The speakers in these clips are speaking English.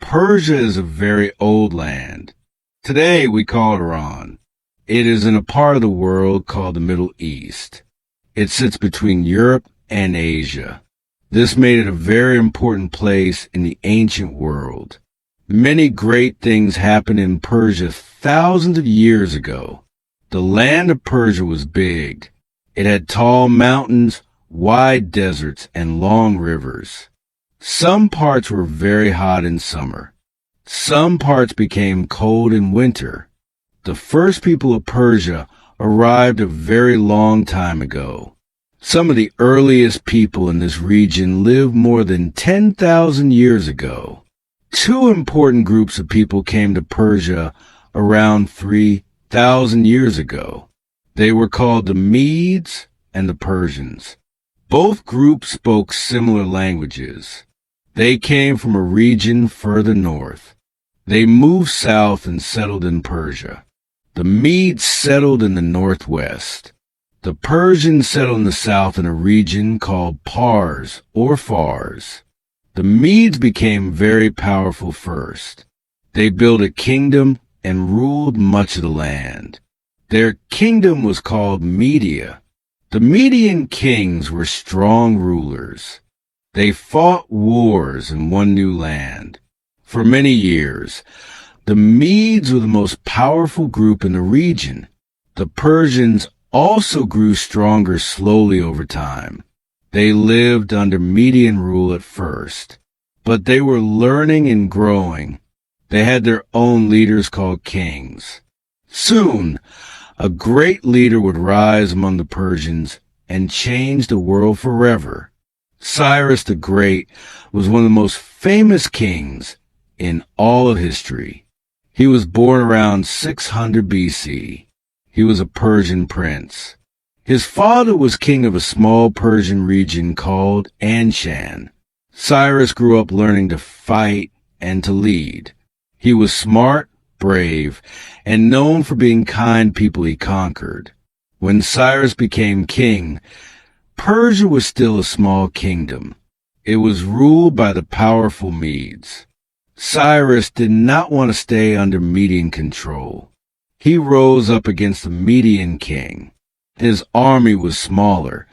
Persia is a very old land. Today we call it Iran. It is in a part of the world called the Middle East. It sits between Europe and Asia. This made it a very important place in the ancient world. Many great things happened in Persia thousands of years ago. The land of Persia was big. It had tall mountains, wide deserts, and long rivers. Some parts were very hot in summer. Some parts became cold in winter. The first people of Persia arrived a very long time ago. Some of the earliest people in this region lived more than 10,000 years ago. Two important groups of people came to Persia around 3,000 years ago. They were called the Medes and the Persians. Both groups spoke similar languages. They came from a region further north. They moved south and settled in Persia. The Medes settled in the northwest. The Persians settled in the south in a region called Pars or Fars. The Medes became very powerful first. They built a kingdom and ruled much of the land. Their kingdom was called Media. The Median kings were strong rulers. They fought wars and won new land. For many years, the Medes were the most powerful group in the region. The Persians also grew stronger slowly over time. They lived under Median rule at first, but they were learning and growing. They had their own leaders called kings. Soon, a great leader would rise among the Persians and change the world forever. Cyrus the Great was one of the most famous kings in all of history. He was born around 600 BC. He was a Persian prince. His father was king of a small Persian region called Anshan. Cyrus grew up learning to fight and to lead. He was smart, brave, and known for being kind people he conquered. When Cyrus became king, Persia was still a small kingdom. It was ruled by the powerful Medes. Cyrus did not want to stay under Median control. He rose up against the Median king. His army was smaller,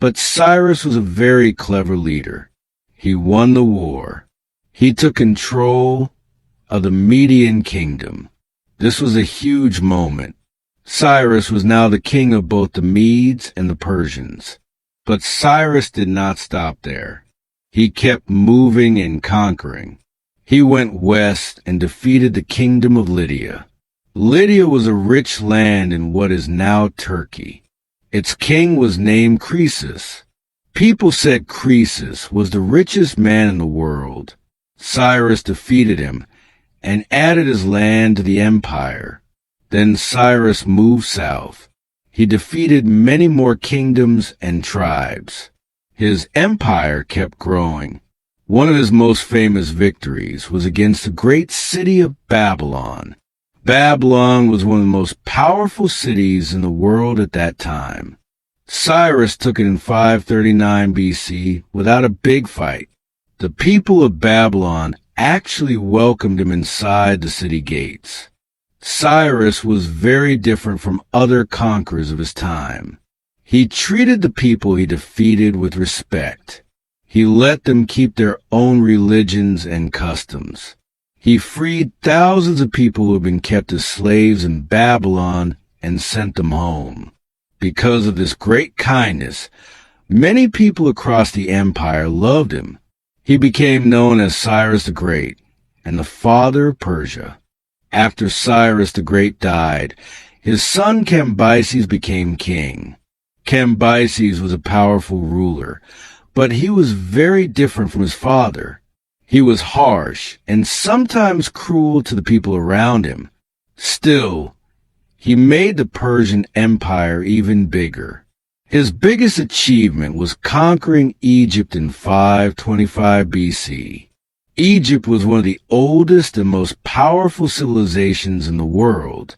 but Cyrus was a very clever leader. He won the war. He took control of the Median kingdom. This was a huge moment. Cyrus was now the king of both the Medes and the Persians. But Cyrus did not stop there. He kept moving and conquering. He went west and defeated the kingdom of Lydia. Lydia was a rich land in what is now Turkey. Its king was named Croesus. People said Croesus was the richest man in the world. Cyrus defeated him and added his land to the empire. Then Cyrus moved south. He defeated many more kingdoms and tribes. His empire kept growing. One of his most famous victories was against the great city of Babylon. Babylon was one of the most powerful cities in the world at that time. Cyrus took it in 539 BC without a big fight. The people of Babylon actually welcomed him inside the city gates. Cyrus was very different from other conquerors of his time. He treated the people he defeated with respect. He let them keep their own religions and customs. He freed thousands of people who had been kept as slaves in Babylon and sent them home. Because of this great kindness, many people across the empire loved him. He became known as Cyrus the Great and the father of Persia. After Cyrus the Great died, his son Cambyses became king. Cambyses was a powerful ruler, but he was very different from his father. He was harsh and sometimes cruel to the people around him. Still, he made the Persian Empire even bigger. His biggest achievement was conquering Egypt in 525 BC. Egypt was one of the oldest and most powerful civilizations in the world.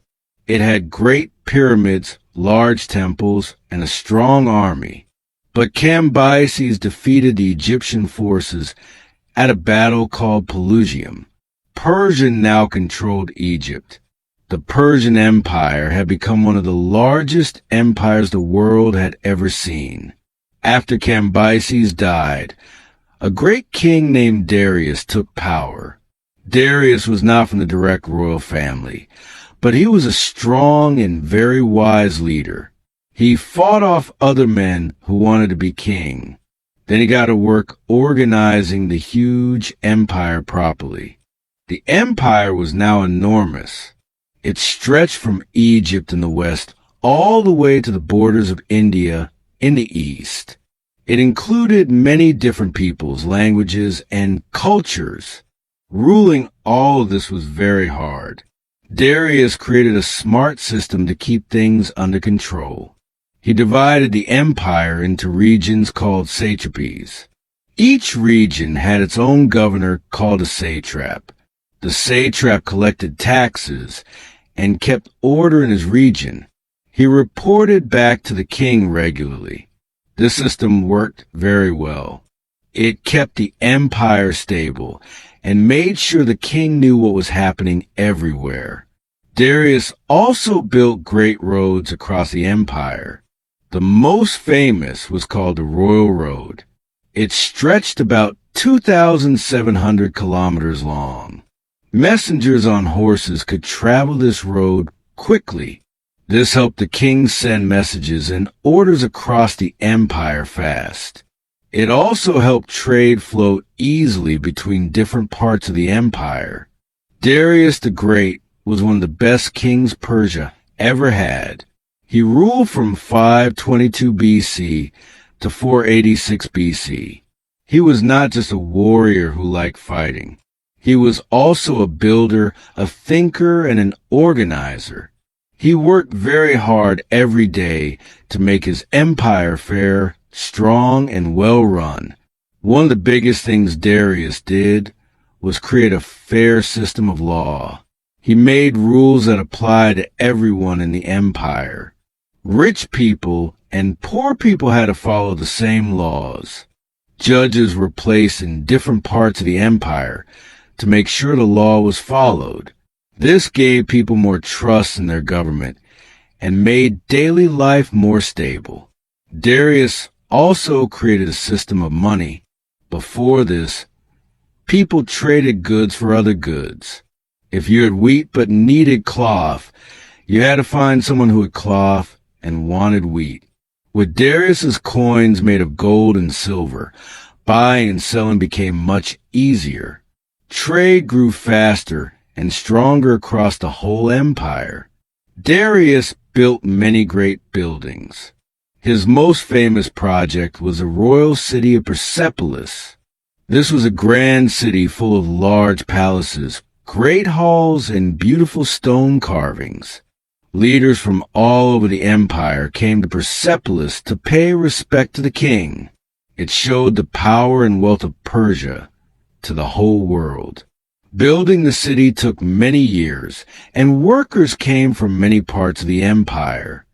It had great pyramids, large temples, and a strong army. But Cambyses defeated the Egyptian forces at a battle called Pelusium. Persia now controlled Egypt. The Persian Empire had become one of the largest empires the world had ever seen. After Cambyses died, a great king named Darius took power. Darius was not from the direct royal family, but he was a strong and very wise leader. He fought off other men who wanted to be king. Then he got to work organizing the huge empire properly. The empire was now enormous. It stretched from Egypt in the west all the way to the borders of India in the east. It included many different peoples, languages, and cultures. Ruling all of this was very hard. Darius created a smart system to keep things under control. He divided the empire into regions called satrapies. Each region had its own governor called a satrap. The satrap collected taxes and kept order in his region. He reported back to the king regularly. This system worked very well. It kept the empire stable and made sure the king knew what was happening everywhere. Darius also built great roads across the empire. The most famous was called the Royal Road. It stretched about 2,700 kilometers long. Messengers on horses could travel this road quickly. This helped the king send messages and orders across the empire fast. It also helped trade flow easily between different parts of the empire. Darius the Great was one of the best kings Persia ever had. He ruled from 522 BC to 486 BC. He was not just a warrior who liked fighting. He was also a builder, a thinker, and an organizer. He worked very hard every day to make his empire fair, strong, and well run. One of the biggest things Darius did was create a fair system of law. He made rules that applied to everyone in the empire. Rich people and poor people had to follow the same laws. Judges were placed in different parts of the empire to make sure the law was followed. This gave people more trust in their government and made daily life more stable. Darius also created a system of money. Before this, people traded goods for other goods. If you had wheat but needed cloth, you had to find someone who had cloth and wanted wheat. With Darius's coins made of gold and silver, buying and selling became much easier. Trade grew faster and stronger across the whole empire. Darius built many great buildings. His most famous project was the royal city of Persepolis. This was a grand city full of large palaces, great halls, and beautiful stone carvings. Leaders from all over the empire came to Persepolis to pay respect to the king. It showed the power and wealth of Persia to the whole world. Building the city took many years, and workers came from many parts of the empire.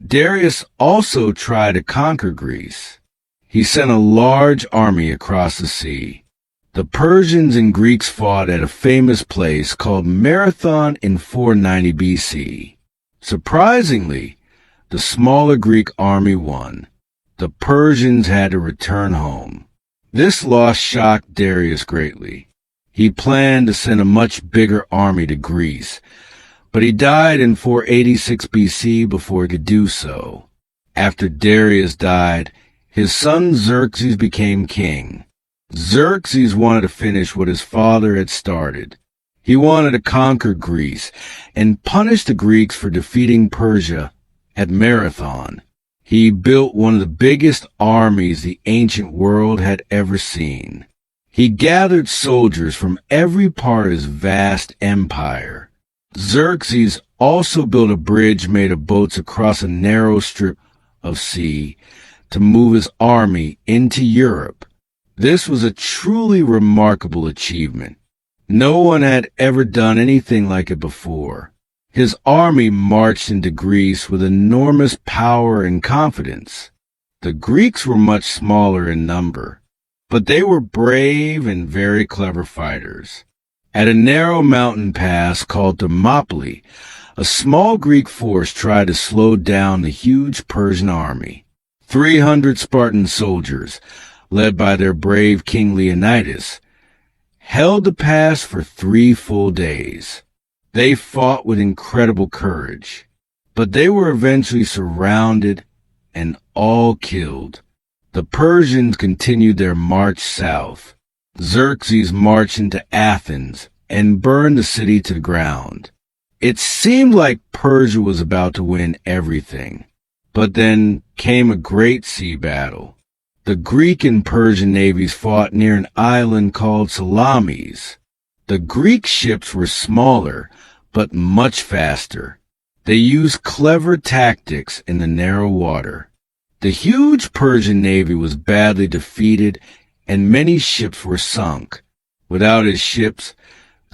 Darius also tried to conquer Greece. He sent a large army across the sea. The Persians and Greeks fought at a famous place called Marathon in 490 BC. Surprisingly, the smaller Greek army won. The Persians had to return home. This loss shocked Darius greatly. He planned to send a much bigger army to Greece, but he died in 486 BC before he could do so. After Darius died, his son Xerxes became king. Xerxes wanted to finish what his father had started. He wanted to conquer Greece and punish the Greeks for defeating Persia at Marathon. He built one of the biggest armies the ancient world had ever seen. He gathered soldiers from every part of his vast empire. Xerxes also built a bridge made of boats across a narrow strip of sea to move his army into Europe. This was a truly remarkable achievement. No one had ever done anything like it before. His army marched into Greece with enormous power and confidence. The Greeks were much smaller in number, but they were brave and very clever fighters. At a narrow mountain pass called Thermopylae, a small Greek force tried to slow down the huge Persian army. 300 Spartan soldiers, led by their brave King Leonidas, held the pass for 3 full days. They fought with incredible courage, but they were eventually surrounded and all killed. The Persians continued their march south. Xerxes marched into Athens and burned the city to the ground. It seemed like Persia was about to win everything. But then came a great sea battle. The Greek and Persian navies fought near an island called Salamis. The Greek ships were smaller, but much faster. They used clever tactics in the narrow water. The huge Persian navy was badly defeated, and many ships were sunk. Without his ships,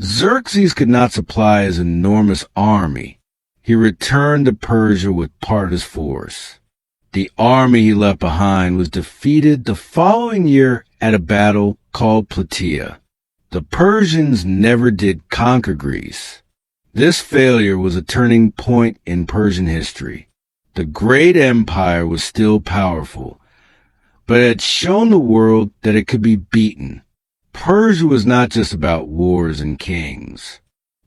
Xerxes could not supply his enormous army. He returned to Persia with part of his force. The army he left behind was defeated the following year at a battle called Plataea. The Persians never did conquer Greece. This failure was a turning point in Persian history. The great empire was still powerful, but it had shown the world that it could be beaten. Persia was not just about wars and kings.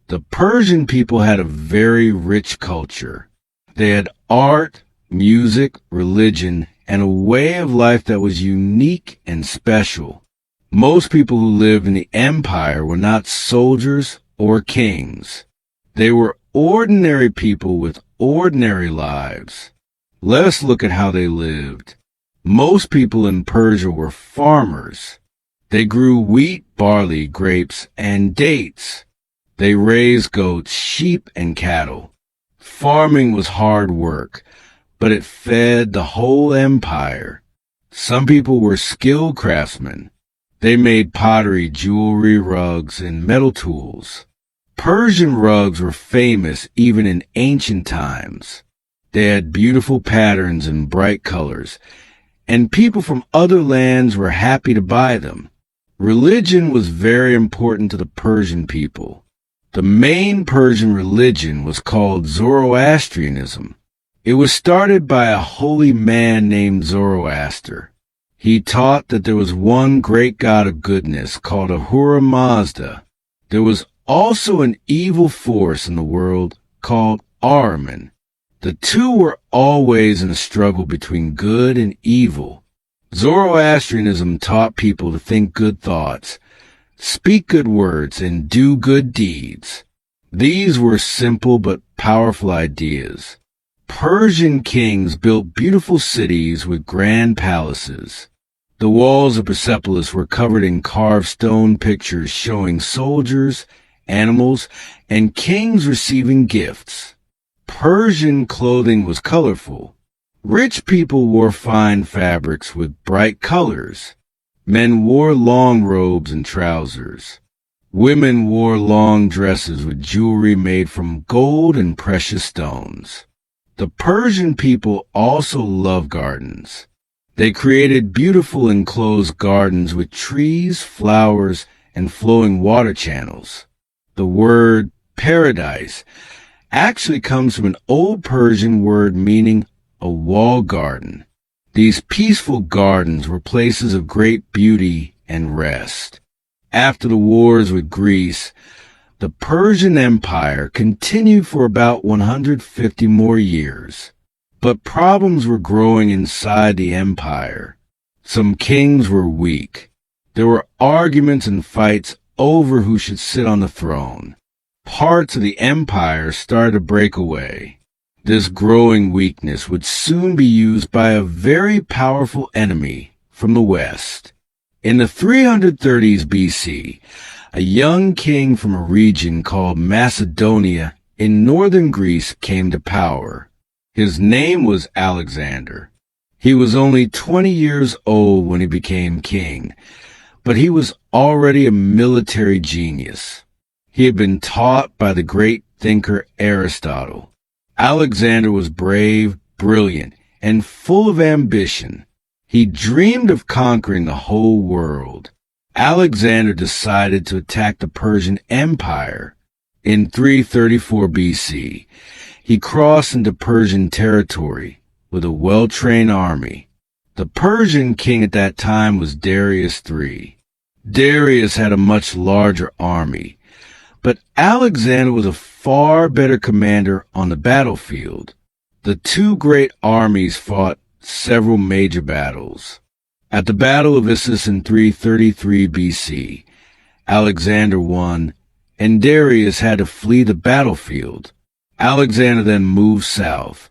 The Persian people had a very rich culture. They had art, music, religion, and a way of life that was unique and special. Most people who lived in the empire were not soldiers or kings. They were ordinary people with ordinary lives. Let us look at how they lived. Most people in Persia were farmers. They grew wheat, barley, grapes, and dates. They raised goats, sheep, and cattle. Farming was hard work, but it fed the whole empire. Some people were skilled craftsmen. They made pottery, jewelry, rugs, and metal tools. Persian rugs were famous even in ancient times. They had beautiful patterns and bright colors, and people from other lands were happy to buy them. Religion was very important to the Persian people. The main Persian religion was called Zoroastrianism. It was started by a holy man named Zoroaster. He taught that there was one great god of goodness called Ahura Mazda. There was also an evil force in the world called Ahriman. The two were always in a struggle between good and evil. Zoroastrianism taught people to think good thoughts, speak good words, and do good deeds. These were simple but powerful ideas. Persian kings built beautiful cities with grand palaces. The walls of Persepolis were covered in carved stone pictures showing soldiers, animals, and kings receiving gifts. Persian clothing was colorful. Rich people wore fine fabrics with bright colors. Men wore long robes and trousers. Women wore long dresses with jewelry made from gold and precious stones. The Persian people also loved gardens. They created beautiful enclosed gardens with trees, flowers, and flowing water channels. The word paradise actually comes from an old Persian word meaning a walled garden. These peaceful gardens were places of great beauty and rest. After the wars with Greece, the Persian Empire continued for about 150 more years. But problems were growing inside the empire. Some kings were weak. There were arguments and fights over who should sit on the throne. Parts of the empire started to break away. This growing weakness would soon be used by a very powerful enemy from the west. In the 330s BC, a young king from a region called Macedonia in northern Greece came to power. His name was Alexander. He was only 20 years old when he became king, but he was already a military genius. He had been taught by the great thinker Aristotle. Alexander was brave, brilliant, and full of ambition. He dreamed of conquering the whole world. Alexander decided to attack the Persian Empire. In 334 BC, he crossed into Persian territory with a well-trained army. The Persian king at that time was Darius III. Darius had a much larger army, but Alexander was a far better commander on the battlefield. The two great armies fought several major battles. At the Battle of Issus in 333 BC, Alexander won, and Darius had to flee the battlefield. Alexander then moved south,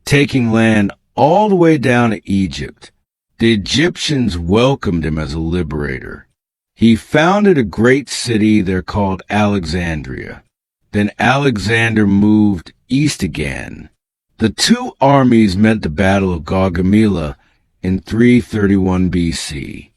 taking land all the way down to Egypt. The Egyptians welcomed him as a liberator. He founded a great city there called Alexandria. Then Alexander moved east again. The two armies met at the Battle of Gaugamela in 331 BC.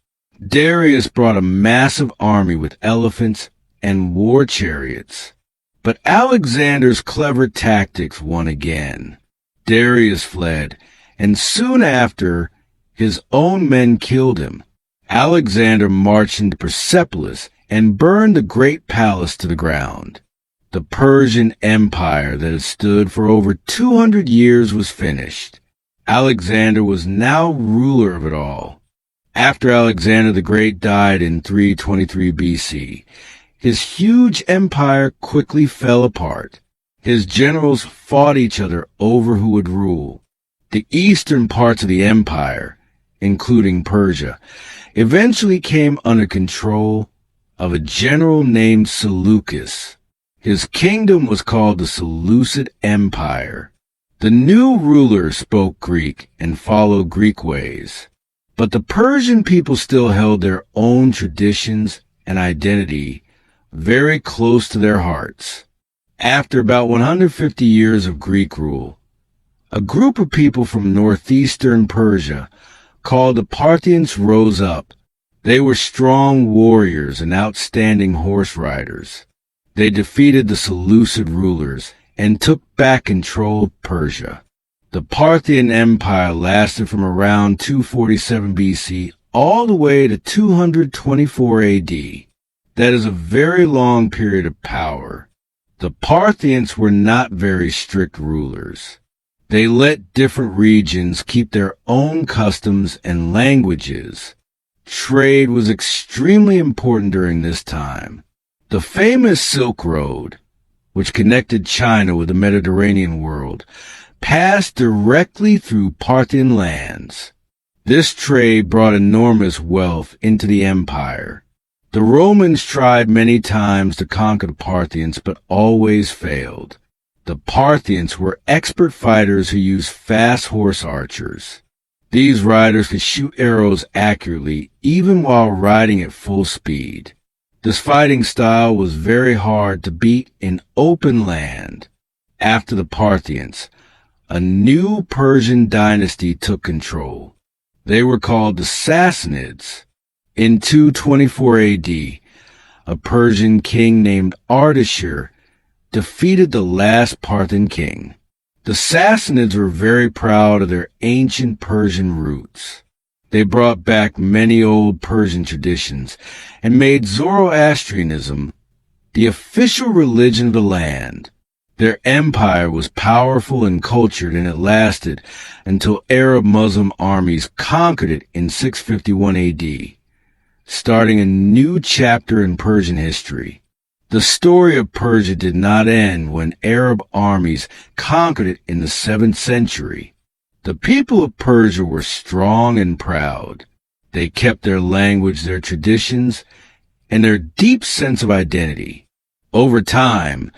Darius brought a massive army with elephants and war chariots. But Alexander's clever tactics won again. Darius fled, and soon after, his own men killed him. Alexander marched into Persepolis and burned the great palace to the ground. The Persian Empire that had stood for over 200 years was finished. Alexander was now ruler of it all. After Alexander the Great died in 323 BC, his huge empire quickly fell apart. His generals fought each other over who would rule. The eastern parts of the empire, including Persia, eventually came under control of a general named Seleucus. His kingdom was called the Seleucid Empire. The new ruler spoke Greek and followed Greek ways, but the Persian people still held their own traditions and identity very close to their hearts. After about 150 years of Greek rule, a group of people from northeastern Persia called the Parthians rose up. They were strong warriors and outstanding horse riders. They defeated the Seleucid rulers and took back control of Persia. The Parthian Empire lasted from around 247 BC all the way to 224 AD. That is a very long period of power. The Parthians were not very strict rulers. They let different regions keep their own customs and languages. Trade was extremely important during this time. The famous Silk Road, which connected China with the Mediterranean world, passed directly through Parthian lands. This trade brought enormous wealth into the empire. The Romans tried many times to conquer the Parthians, but always failed. The Parthians were expert fighters who used fast horse archers. These riders could shoot arrows accurately, even while riding at full speed. This fighting style was very hard to beat in open land. After the Parthians, a new Persian dynasty took control. They were called the Sassanids. In 224 AD, a Persian king named Ardashir defeated the last Parthian king. The Sassanids were very proud of their ancient Persian roots. They brought back many old Persian traditions and made Zoroastrianism the official religion of the land. Their empire was powerful and cultured, and it lasted until Arab Muslim armies conquered it in 651 AD, starting a new chapter in Persian history. The story of Persia did not end when Arab armies conquered it in the 7th century. The people of Persia were strong and proud. They kept their language, their traditions, and their deep sense of identity. Over time,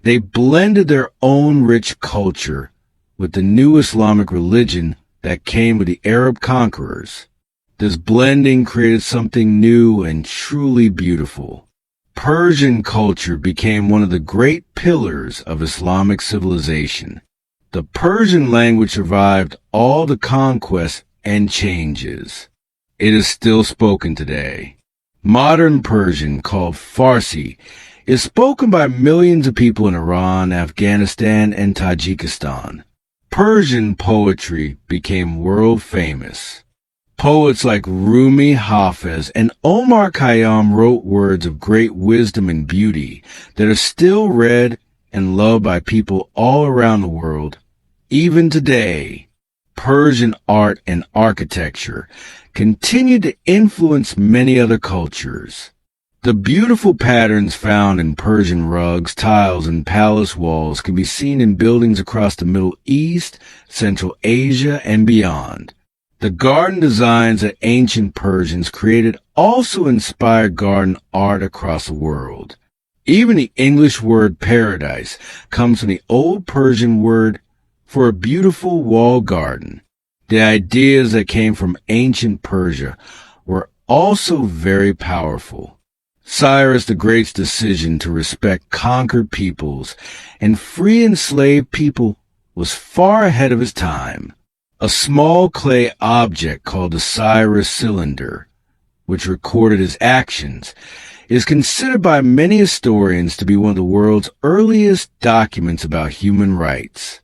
they blended their own rich culture with the new Islamic religion that came with the Arab conquerors. This blending created something new and truly beautiful. Persian culture became one of the great pillars of Islamic civilization. The Persian language survived all the conquests and changes. It is still spoken today. Modern Persian, called Farsi, is spoken by millions of people in Iran, Afghanistan, and Tajikistan. Persian poetry became world famous. Poets like Rumi Hafez and Omar Khayyam wrote words of great wisdom and beauty that are still read and loved by people all around the world. Even today, Persian art and architecture continue to influence many other cultures. The beautiful patterns found in Persian rugs, tiles, and palace walls can be seen in buildings across the Middle East, Central Asia, and beyond. The garden designs that ancient Persians created also inspired garden art across the world. Even the English word paradise comes from the Old Persian word for a beautiful walled garden. The ideas that came from ancient Persia were also very powerful. Cyrus the Great's decision to respect conquered peoples and free enslaved people was far ahead of his time. A small clay object called the Cyrus cylinder, which recorded his actions, is considered by many historians to be one of the world's earliest documents about human rights.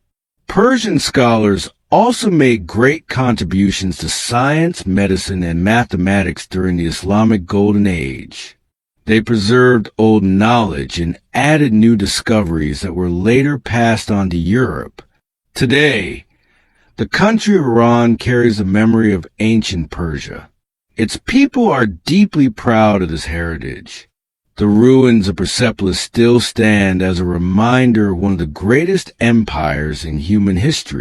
Persian scholars also made great contributions to science, medicine, and mathematics during the Islamic Golden Age. They preserved old knowledge and added new discoveries that were later passed on to Europe. Today, the country of Iran carries the memory of ancient Persia. Its people are deeply proud of this heritage. The ruins of Persepolis still stand as a reminder of one of the greatest empires in human history.